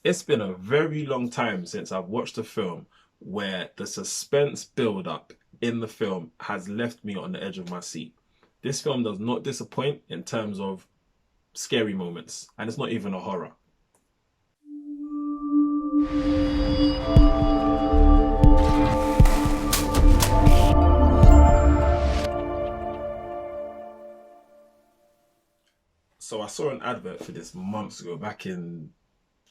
It's been a very long time since I've watched a film where the suspense build up in the film has left me on the edge of my seat. This film does not disappoint in terms of scary moments, and it's not even a horror. So I saw an advert for this months ago, back in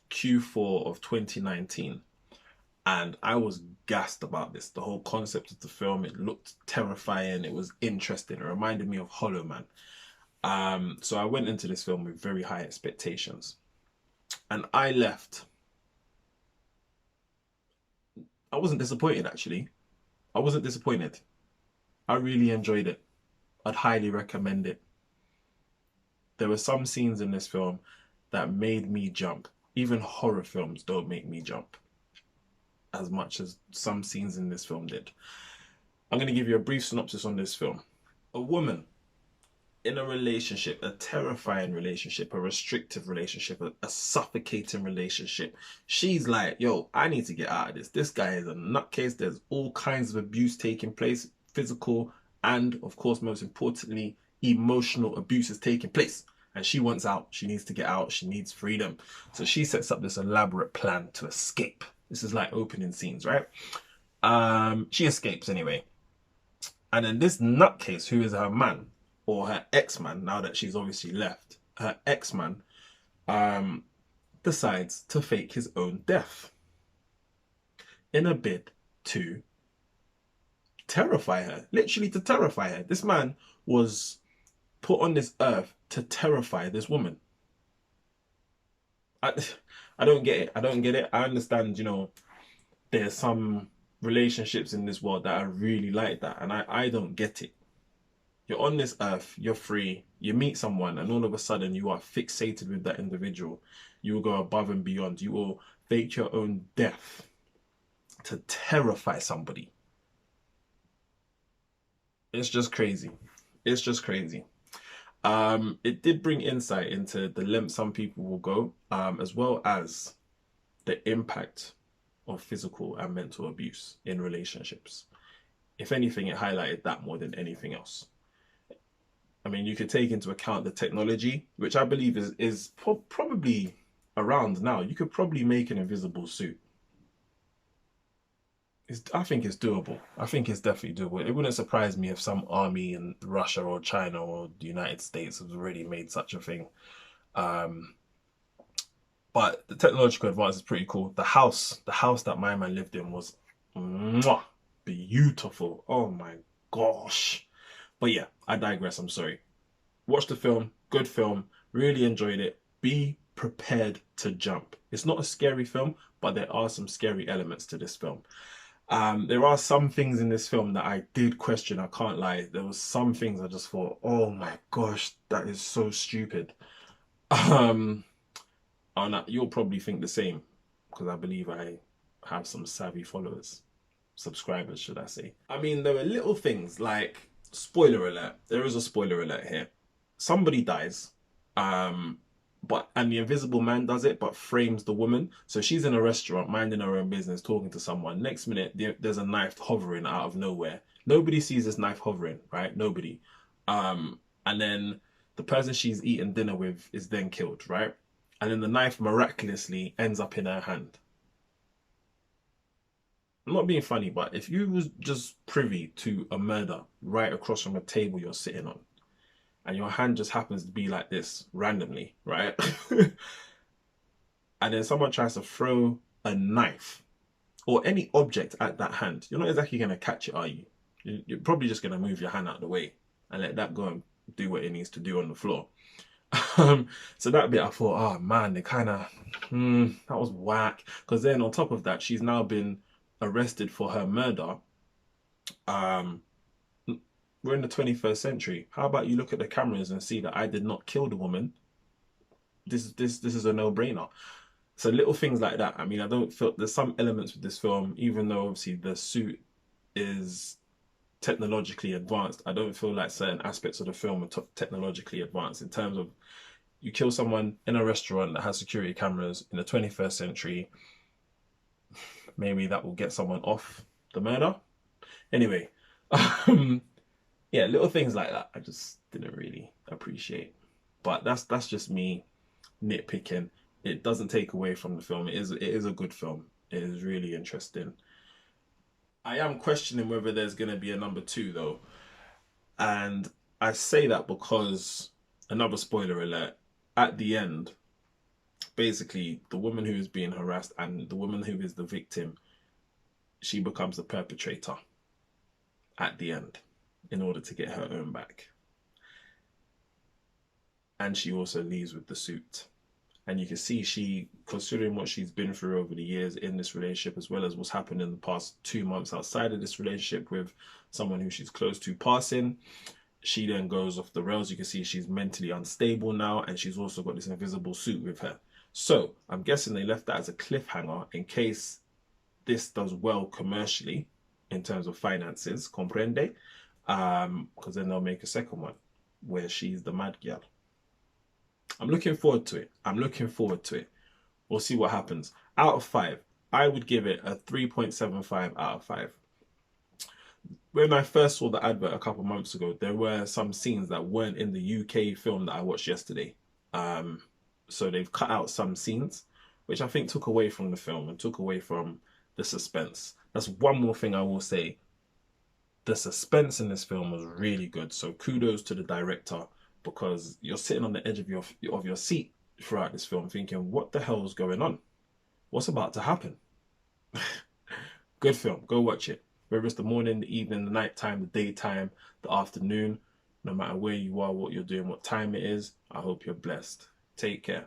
Q4 of 2019, and I was gassed about this. The whole concept of the film, it looked terrifying, it was interesting, it reminded me of Hollow Man. So I went into this film with very high expectations, and I left. I wasn't disappointed actually. I wasn't disappointed. I really enjoyed it. I'd highly recommend it. There were some scenes in this film that made me jump. Even horror films don't make me jump as much as some scenes in this film did. I'm going to give you a brief synopsis on this film. A woman in a relationship, a terrifying relationship, a restrictive relationship, a suffocating relationship. She's like, yo, I need to get out of this. This guy is a nutcase. There's all kinds of abuse taking place, physical, and of course, most importantly, emotional abuse is taking place. And she wants out. She needs to get out. She needs freedom. So she sets up this elaborate plan to escape. This is like opening scenes, right? She escapes anyway. And then this nutcase, who is her man, or her ex-man, now that she's obviously left, her ex-man decides to fake his own death in a bid to terrify her, literally to terrify her. This man was put on this earth to terrify this woman. I, I don't get it. I don't get it. I understand, there's some relationships in this world that are really like that, and I don't get it. You're on this earth, you're free, you meet someone, and all of a sudden you are fixated with that individual. You will go above and beyond. You will fake your own death to terrify somebody. It's just crazy. It's just crazy. It did bring insight into the length some people will go, as well as the impact of physical and mental abuse in relationships. If anything, it highlighted that more than anything else. I mean, you could take into account the technology, which I believe is probably around now. You could probably make an invisible suit. I think it's doable. I think it's definitely doable. It wouldn't surprise me if some army in Russia or China or the United States has already made such a thing. Um, but the technological advance is pretty cool. The house that my man lived in was mwah, beautiful. Oh my gosh. But yeah, I digress. I'm sorry. Watch the film. Good film. Really enjoyed it. Be prepared to jump. It's not a scary film, but there are some scary elements to this film. There are some things in this film that I did question. I can't lie. There was some things I just thought, oh my gosh, that is so stupid. Um, and you'll probably think the same because I believe I have some savvy followers, subscribers, should I say. I mean, there were little things like, spoiler alert. There is a spoiler alert here. Somebody dies. And the invisible man does it, but frames the woman. So she's in a restaurant, minding her own business, talking to someone. Next minute, there's a knife hovering out of nowhere. Nobody sees this knife hovering, right? Nobody. And then the person she's eating dinner with is then killed, right? And then the knife miraculously ends up in her hand. I'm not being funny, but if you was just privy to a murder right across from a table you're sitting on, and your hand just happens to be like this randomly, right? And then someone tries to throw a knife or any object at that hand, you're not exactly going to catch it, are you? You're probably just going to move your hand out of the way and let that go and do what it needs to do on the floor. So that bit I thought, oh man, they kind of, that was whack. Because then on top of that, she's now been arrested for her murder. We're in the 21st century. How about you look at the cameras and see that I did not kill the woman? This is a no-brainer. So little things like that. I mean, I don't feel there's some elements with this film, even though obviously the suit is technologically advanced. I don't feel like certain aspects of the film are technologically advanced in terms of You kill someone in a restaurant that has security cameras in the 21st century. Maybe that will get someone off the murder. Anyway, yeah, little things like that I just didn't really appreciate. But that's just me nitpicking. It doesn't take away from the film. It is a good film. It is really interesting. I am questioning whether there's gonna be a number two though. And I say that because another spoiler alert, at the end, basically the woman who is being harassed and the woman who is the victim, she becomes the perpetrator at the end in order to get her own back. And she also leaves with the suit. And you can see she, considering what she's been through over the years in this relationship, as well as what's happened in the past 2 months outside of this relationship with someone who she's close to passing, she then goes off the rails. You can see she's mentally unstable now, and she's also got this invisible suit with her. So I'm guessing they left that as a cliffhanger in case this does well commercially in terms of finances, comprende? Because then they'll make a second one where she's the mad girl. I'm looking forward to it. I'm looking forward to it. We'll see what happens. Out of 5, I would give it a 3.75 out of 5. When I first saw the advert a couple months ago, there were some scenes that weren't in the UK film that I watched yesterday. So they've cut out some scenes, which I think took away from the film and took away from the suspense. That's one more thing I will say. The suspense in this film was really good. So kudos to the director, because you're sitting on the edge of your seat throughout this film thinking, what the hell is going on? What's about to happen? Good film. Go watch it. Whether it's the morning, the evening, the nighttime, the daytime, the afternoon, no matter where you are, what you're doing, what time it is, I hope you're blessed. Take care.